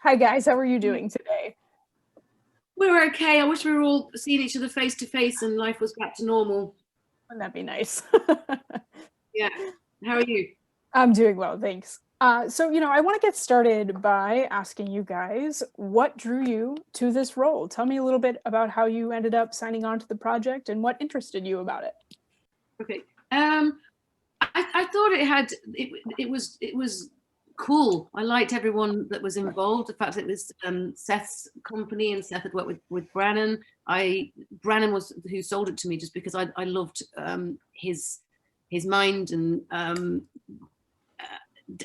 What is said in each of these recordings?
Hi guys, how are you doing today? We're okay. I wish we were all seeing each other face to face and life was back to normal. Wouldn't that be nice? Yeah. How are you? I'm doing well, thanks. I want to get started by asking you guys what drew you to this role. Tell me a little bit about how you ended up signing on to the project and what interested you about it. Okay. I thought it was cool. I liked everyone that was involved. The fact that it was Seth's company and Seth had worked with Brannon. Brannon was who sold it to me just because I loved his mind and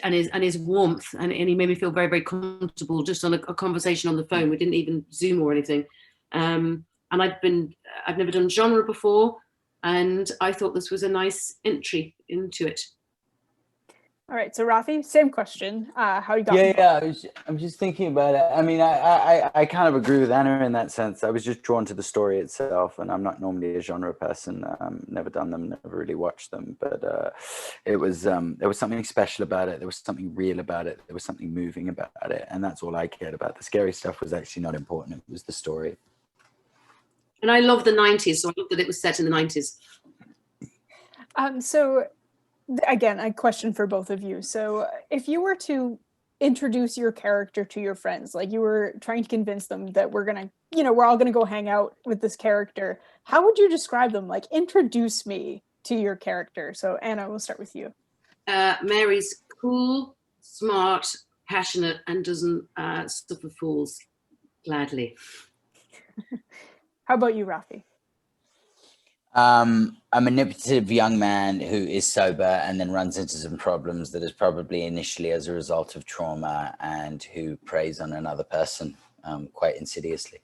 his warmth, and he made me feel very, very comfortable just on a conversation on the phone. We didn't even Zoom or anything. And I've never done genre before, and I thought this was a nice entry into it. All right, so Rafi, same question. How you got involved? I'm just thinking about it. I mean, I kind of agree with Anna in that sense. I was just drawn to the story itself, and I'm not normally a genre person. Never done them, never really watched them, but there was something special about it. There was something real about it. There was something moving about it, and that's all I cared about. The scary stuff was actually not important. It was the story. And I love the 90s, so I love that it was set in the 90s. Again, a question for both of you. So if you were to introduce your character to your friends, like you were trying to convince them that we're all gonna go hang out with this character, how would you describe them? Like, introduce me to your character. So Anna, we'll start with you. Mary's cool, smart, passionate, and doesn't suffer fools gladly. How about you, Rafi? A manipulative young man who is sober and then runs into some problems that is probably initially as a result of trauma, and who preys on another person quite insidiously.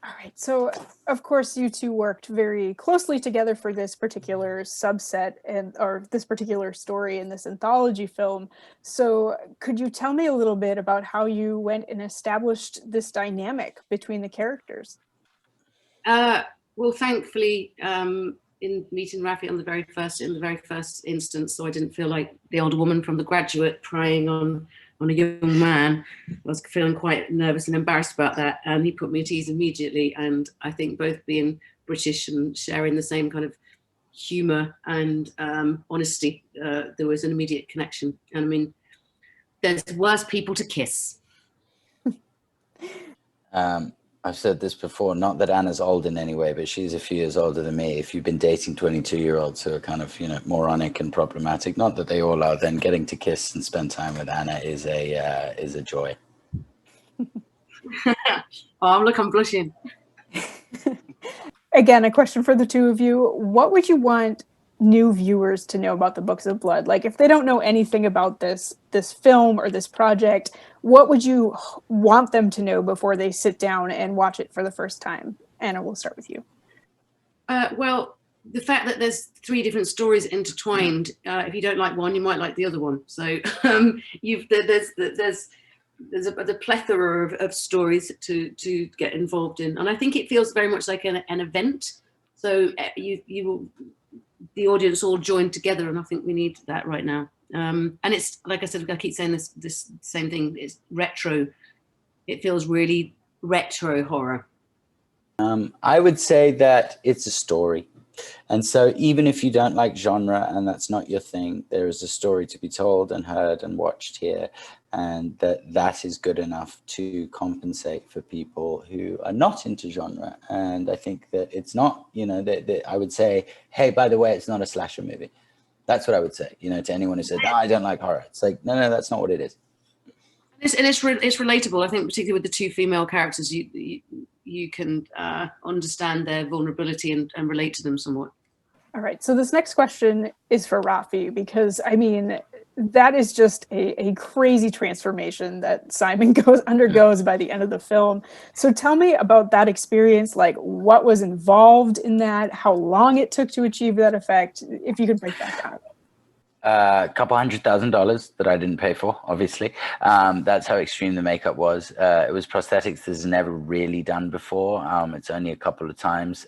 All right. So, of course, you two worked very closely together for this particular subset or this particular story in this anthology film. So, could you tell me a little bit about how you went and established this dynamic between the characters? Well, thankfully, in meeting Rafi in the very first instance, so I didn't feel like the older woman from The Graduate preying on a young man. I was feeling quite nervous and embarrassed about that, and he put me at ease immediately. And I think both being British and sharing the same kind of humour and honesty, there was an immediate connection. And I mean, there's worse people to kiss. I've said this before, not that Anna's old in any way, but she's a few years older than me. If you've been dating 22-year-olds who are kind of, moronic and problematic, not that they all are, then getting to kiss and spend time with Anna is a joy. Oh, look, I'm blushing. Again, a question for the two of you. What would you want new viewers to know about the Books of Blood? Like, if they don't know anything about this film or this project, what would you want them to know before they sit down and watch it for the first time? Anna, we'll start with you. Well, the fact that there's 3 different stories intertwined, if you don't like one, you might like the other one. So there's a plethora of stories to get involved in, and I think it feels very much like an event. So the audience all joined together, and I think we need that right now. And it's, like I said, I keep saying this same thing, it's retro. It feels really retro horror. I would say that it's a story. And so even if you don't like genre and that's not your thing, there is a story to be told and heard and watched here. And that is good enough to compensate for people who are not into genre. And I think that it's not, I would say, hey, by the way, it's not a slasher movie. That's what I would say, to anyone who says, I don't like horror. It's like, no, that's not what it is. It's relatable. I think particularly with the 2 female characters, you can understand their vulnerability and relate to them somewhat. All right. So this next question is for Rafi, because I mean, that is just a crazy transformation that Simon undergoes by the end of the film. So tell me about that experience, like what was involved in that, how long it took to achieve that effect, if you could break that down. A couple $100,000 that I didn't pay for, obviously. That's how extreme the makeup was. It was prosthetics this is never really done before. It's only a couple of times.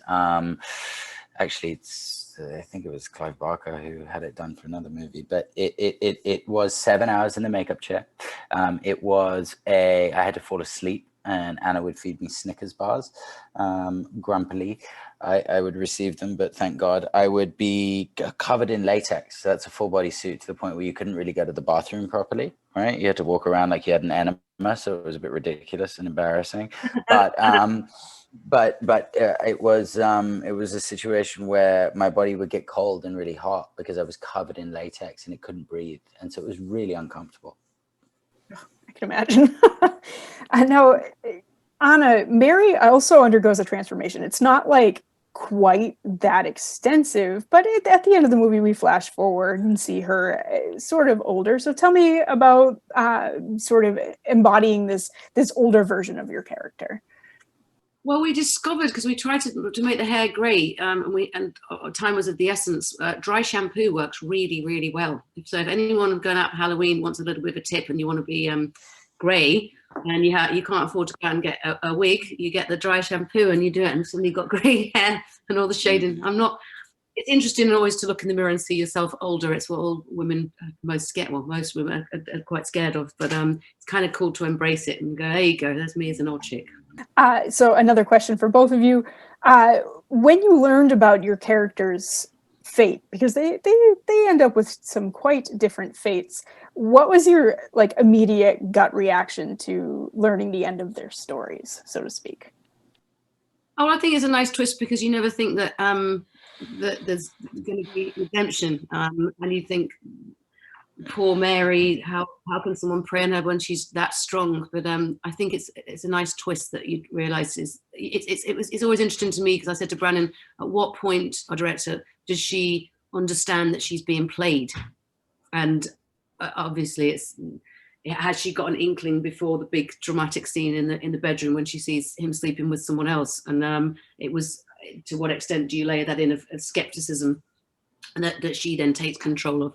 Actually, it's I think it was Clive Barker who had it done for another movie, but it was 7 hours in the makeup chair. I had to fall asleep, and Anna would feed me Snickers bars, grumpily. I would receive them, but thank God. I would be covered in latex. So that's a full body suit to the point where you couldn't really go to the bathroom properly, right? You had to walk around like you had an enema, so it was a bit ridiculous and embarrassing. But it was a situation where my body would get cold and really hot because I was covered in latex and it couldn't breathe, and so it was really uncomfortable. I can imagine. I know Anna, Mary also undergoes a transformation. It's not like quite that extensive, but at the end of the movie, we flash forward and see her sort of older. So tell me about sort of embodying this older version of your character. Well, we discovered, because we tried to make the hair grey, and time was of the essence. Dry shampoo works really, really well. So if anyone going out for Halloween wants a little bit of a tip, and you want to be grey, and you can't afford to go and get a wig, you get the dry shampoo and you do it, and suddenly you've got grey hair and all the shading. It's interesting always to look in the mirror and see yourself older. It's what all women most women are quite scared of, but it's kind of cool to embrace it and go, there you go, that's me as an old chick. So another question for both of you. When you learned about your character's fate, because they end up with some quite different fates, what was your like immediate gut reaction to learning the end of their stories, so to speak? Oh, I think it's a nice twist, because you never think that that there's going to be redemption, and you think, poor Mary, how can someone pray on her when she's that strong? But I think it's a nice twist that you realise it's always interesting to me, because I said to Brandon, at what point, our director, does she understand that she's being played? And obviously has she got an inkling before the big dramatic scene in the bedroom when she sees him sleeping with someone else? And it was, to what extent do you layer that in of skepticism, and that she then takes control of?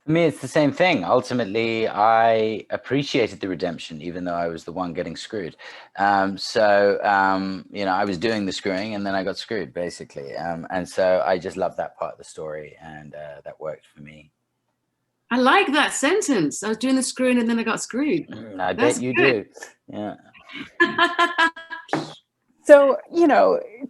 For me, it's the same thing. Ultimately, I appreciated the redemption, even though I was the one getting screwed. I was doing the screwing, and then I got screwed, basically. And so I just love that part of the story, and that worked for me. I like that sentence. I was doing the screwing, and then I got screwed. I bet you do. Yeah. So,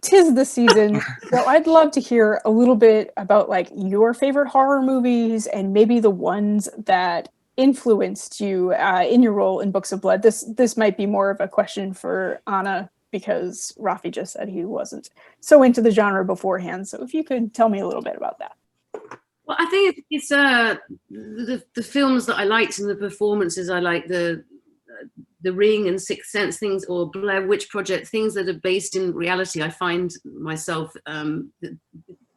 'tis the season. So I'd love to hear a little bit about like your favorite horror movies, and maybe the ones that influenced you in your role in Books of Blood. This might be more of a question for Anna, because Rafi just said he wasn't so into the genre beforehand. So if you could tell me a little bit about that. Well, I think it's the films that I liked and the performances I like, the Ring and Sixth Sense things, or Blair Witch Project, things that are based in reality. I find myself,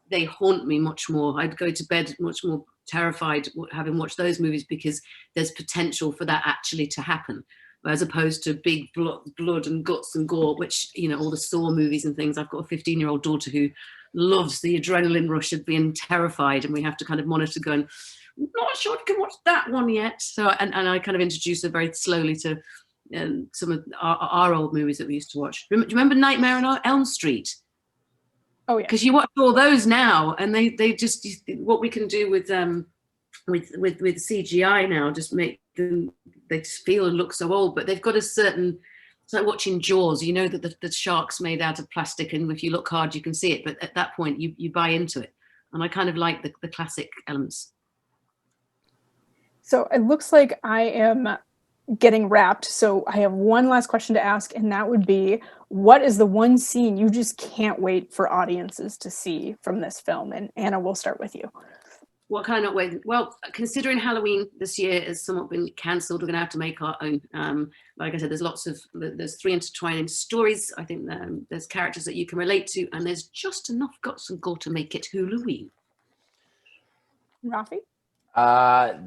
they haunt me much more. I'd go to bed much more terrified having watched those movies, because there's potential for that actually to happen, as opposed to big blood and guts and gore, which, all the Saw movies and things. I've got a 15-year-old daughter who loves the adrenaline rush of being terrified, and we have to kind of monitor going, not sure you can watch that one yet. So, and I kind of introduce her very slowly to some of our old movies that we used to watch. Do you remember Nightmare on Elm Street? Oh yeah. Because you watch all those now, and they just, what we can do with CGI now, just make them, they just feel and look so old, but they've got a certain, it's like watching Jaws. That the shark's made out of plastic, and if you look hard you can see it, but at that point you buy into it. And I kind of like the classic elements. So it looks like I am getting wrapped. So I have one last question to ask, and that would be, what is the one scene you just can't wait for audiences to see from this film? And Anna, we'll start with you. What kind of way? Well, considering Halloween this year has somewhat been cancelled, we're going to have to make our own. Like I said, there's 3 intertwining stories. I think there's characters that you can relate to, and there's just enough guts and gore to make it Halloween. Rafi?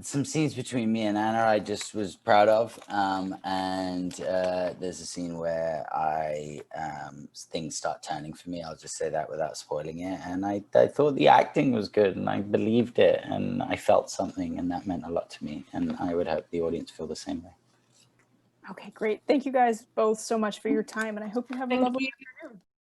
Some scenes between me and Anna I just was proud of, and there's a scene where things start turning for me. I'll just say that without spoiling it. And I thought the acting was good, and I believed it, and I felt something, and that meant a lot to me, and I would hope the audience feel the same way. Okay, great. Thank you guys both so much for your time, and I hope you have a lovely afternoon.